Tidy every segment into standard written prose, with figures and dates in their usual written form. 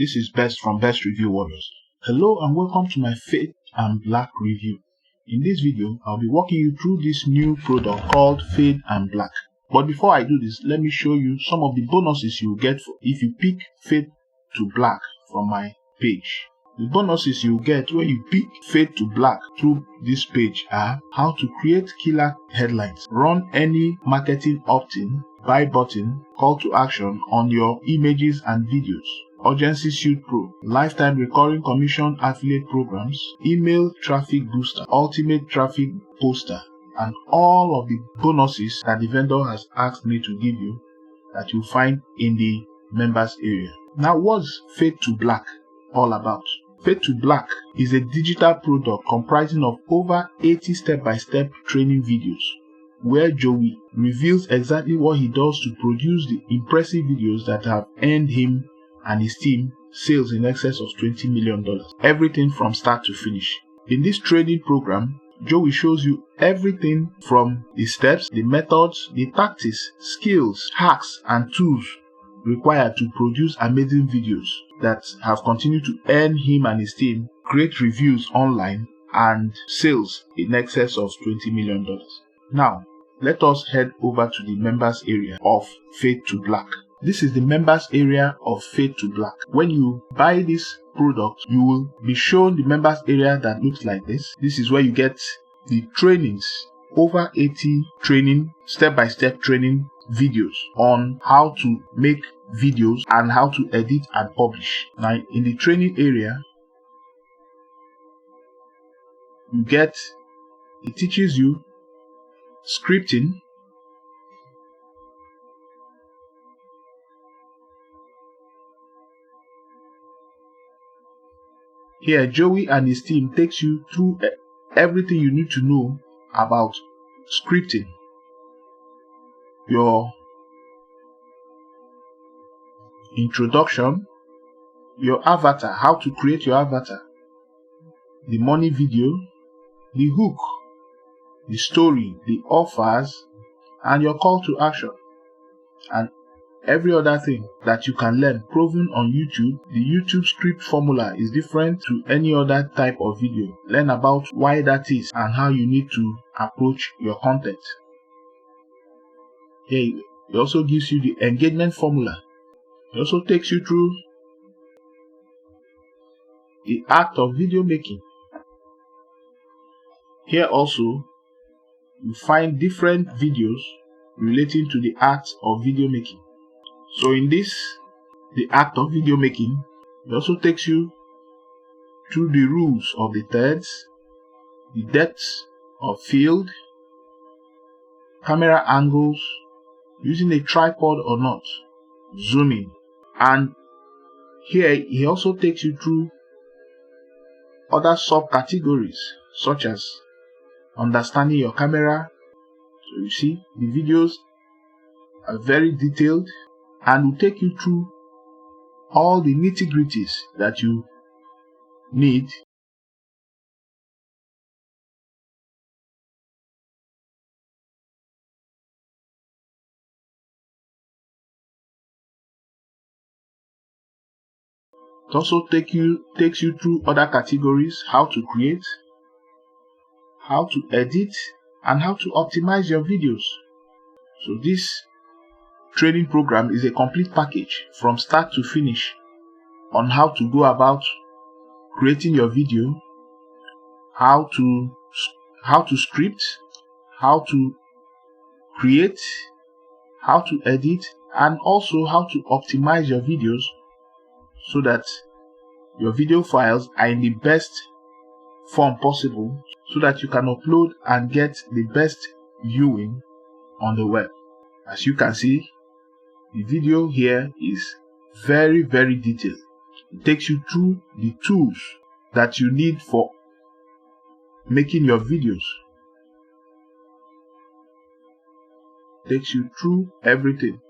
This is Best from Best Review Warriors. Hello and welcome to my Fade and Black review. In this video, I'll be walking you through this new product called Fade and Black. But before I do this, let me show you some of the bonuses you will get if you pick Fade to Black from my page. The bonuses you get when you pick Fade to Black through this page are how to create killer headlines, run any marketing opt-in, buy button, call to action on your images and videos, urgency suit pro, lifetime recurring commission affiliate programs, email traffic booster, ultimate traffic poster, and all of the bonuses that the vendor has asked me to give you that you'll find in the members area. Now, what's Fade to Black all about? Fade to Black is a digital product comprising of over 80 step-by-step training videos where Joey reveals exactly what he does to produce the impressive videos that have earned him and his team sales in excess of $20 million, everything from start to finish. In this training program, Joey shows you everything from the steps, the methods, the tactics, skills, hacks, and tools required to produce amazing videos that have continued to earn him and his team great reviews online and sales in excess of $20 million. Now, let us head over to the members area of Fade to Black. This is the members area of Fade to Black. When you buy this product, you will be shown the members area that looks like this. This is where you get the trainings, over 80 training, step-by-step training videos on how to make videos and how to edit and publish. Now, in the training area, it teaches you scripting, here Joey and his team takes you through everything you need to know about scripting, your introduction, your avatar, how to create your avatar, the money video, the hook, the story, the offers, and your call to action, and every other thing that you can learn proven on YouTube. The YouTube script formula is different to any other type of video. Learn about why that is and how you need to approach your content. Here, it also gives you the engagement formula. It also takes you through the act of video making. Here also, you find different videos relating to the act of video making. So in this, the act of video making, it also takes you through the rules of the thirds, the depths of field, camera angles, using a tripod or not, zooming. And here he also takes you through other subcategories such as understanding your camera. So you see, the videos are very detailed and will take you through all the nitty-gritties that you need It also takes you through other categories, how to create, how to edit, and how to optimize your videos. So this training program is a complete package from start to finish on how to go about creating your video, how to script, how to create, how to edit, and also how to optimize your videos so that your video files are in the best form possible so that you can upload and get the best viewing on the web. As you can see, the video here is very, very detailed. It takes you through the tools that you need for making your videos. It takes you through everything.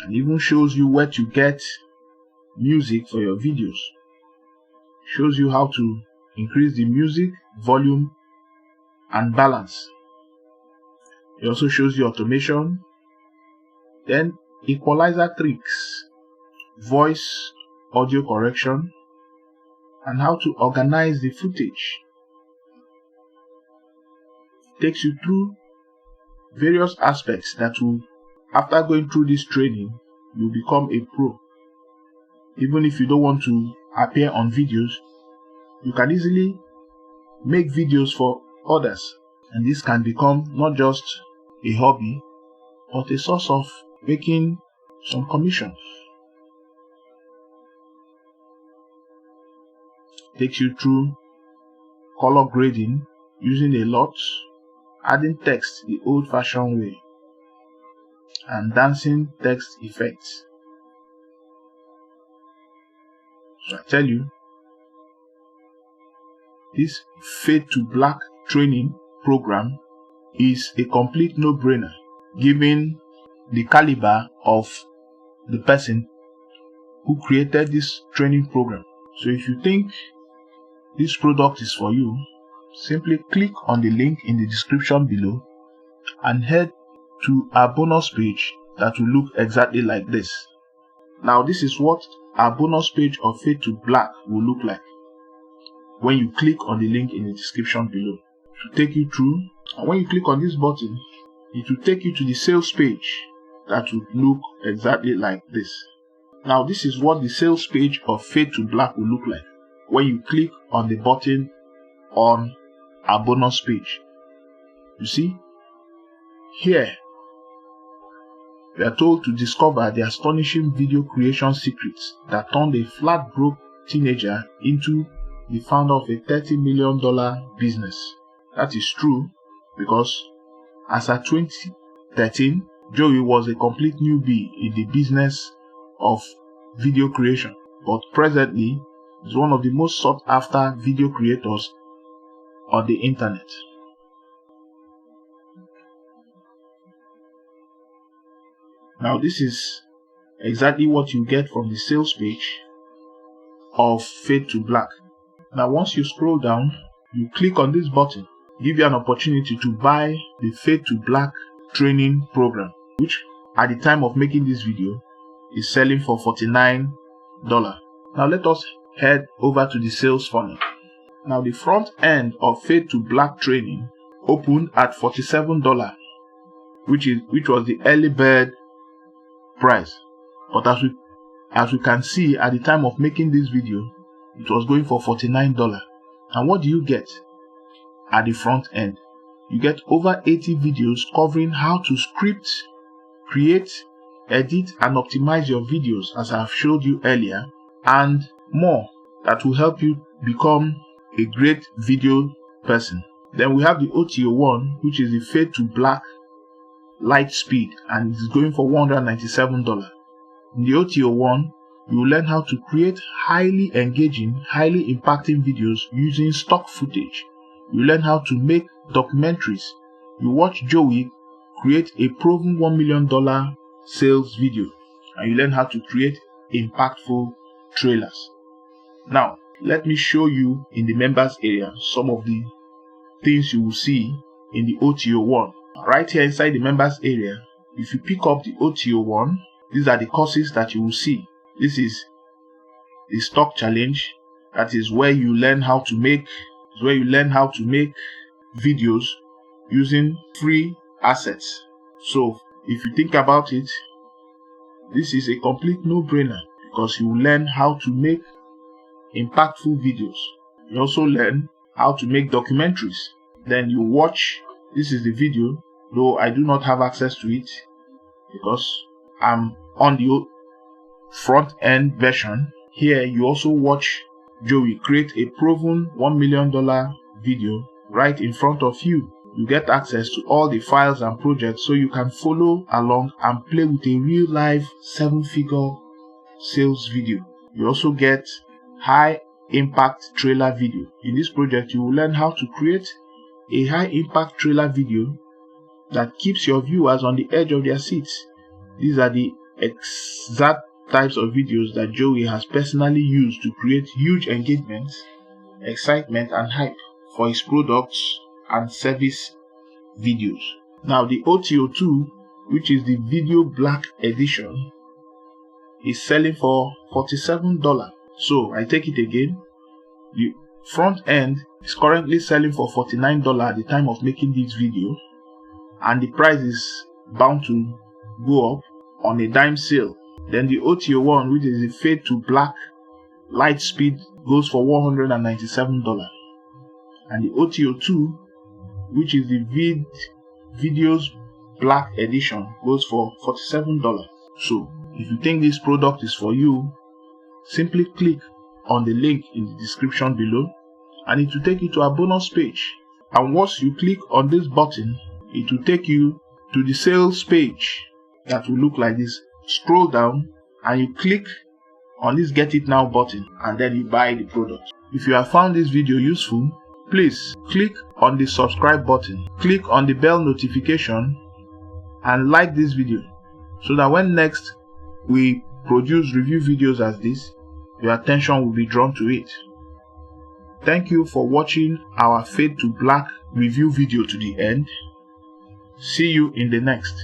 And even shows you where to get music for your videos. Shows you how to increase the music volume and balance. It also shows you automation, then equalizer tricks, voice audio correction, and how to organize the footage. Takes you through various aspects that will, after going through this training, you'll become a pro. Even if you don't want to appear on videos, you can easily make videos for others, and this can become not just a hobby but a source of making some commission. Takes you through color grading using a lot, adding text the old-fashioned way, and dancing text effects. So I tell you, this Fade to Black training program is a complete no-brainer, given the caliber of the person who created this training program. So if you think this product is for you, simply click on the link in the description below and head to our bonus page that will look exactly like this. Now this is what our bonus page of Fade to Black will look like when you click on the link in the description below. To take you through, and when you click on this button, it will take you to the sales page that will look exactly like this. Now this is what the sales page of Fade to Black will look like when you click on the button on our bonus page. You see, here we are told to discover the astonishing video creation secrets that turned a flat broke teenager into the founder of a $30 million business. That is true, because as at 2013, Joey was a complete newbie in the business of video creation, but presently is one of the most sought after video creators on the internet. Now this is exactly what you get from the sales page of Fade to Black. Now once you scroll down, you click on this button, give you an opportunity to buy the Fade to Black training program, which at the time of making this video is selling for $49. Now let us head over to the sales funnel. Now the front end of Fade to Black training opened at $47, which was the early bird price. But as we can see, at the time of making this video, it was going for $49. And what do you get at the front end? You get over 80 videos covering how to script, create, edit, and optimize your videos, as I have showed you earlier, and more that will help you become a great video person. Then we have the OTO1, which is the Fade to Black light speed, and it is going for $197. In the OTO1, you will learn how to create highly engaging, highly impacting videos using stock footage. You learn how to make documentaries. You watch Joey create a proven $1 million sales video, and you learn how to create impactful trailers. Now, let me show you in the members area some of the things you will see in the OTO1. Right here inside the members area, if you pick up the OTO1, these are the courses that you will see. This is the stock challenge. That is where you learn how to make videos using free assets. So if you think about it, this is a complete no-brainer, because you will learn how to make impactful videos. You also learn how to make documentaries. Then you watch, this is the video, though I do not have access to it because I'm on the front end version. Here you also watch Joey create a proven $1 million video right in front of you. You get access to all the files and projects, so you can follow along and play with a real live 7-figure sales video. You also get high impact trailer video. In this project, you will learn how to create a high impact trailer video that keeps your viewers on the edge of their seats. These are the exact types of videos that Joey has personally used to create huge engagement, excitement and hype for his products and service videos. Now the OTO2, which is the Video Black edition, is selling for $47. So I take it again. The front end is currently selling for $49 at the time of making this video, and the price is bound to go up on a dime sale. Then the OTO1, which is the Fade to Black Light Speed, goes for $197, and the OTO2, which is the Viddyoze Black edition, goes for $47. So if you think this product is for you, simply click on the link in the description below and it will take you to a bonus page. And once you click on this button, it will take you to the sales page that will look like this. Scroll down and you click on this Get It Now button, and then you buy the product. If you have found this video useful, please click on the subscribe button, click on the bell notification and like this video, so that when next we produce review videos as this, your attention will be drawn to it. Thank you for watching our Fade to Black review video to the end. See you in the next.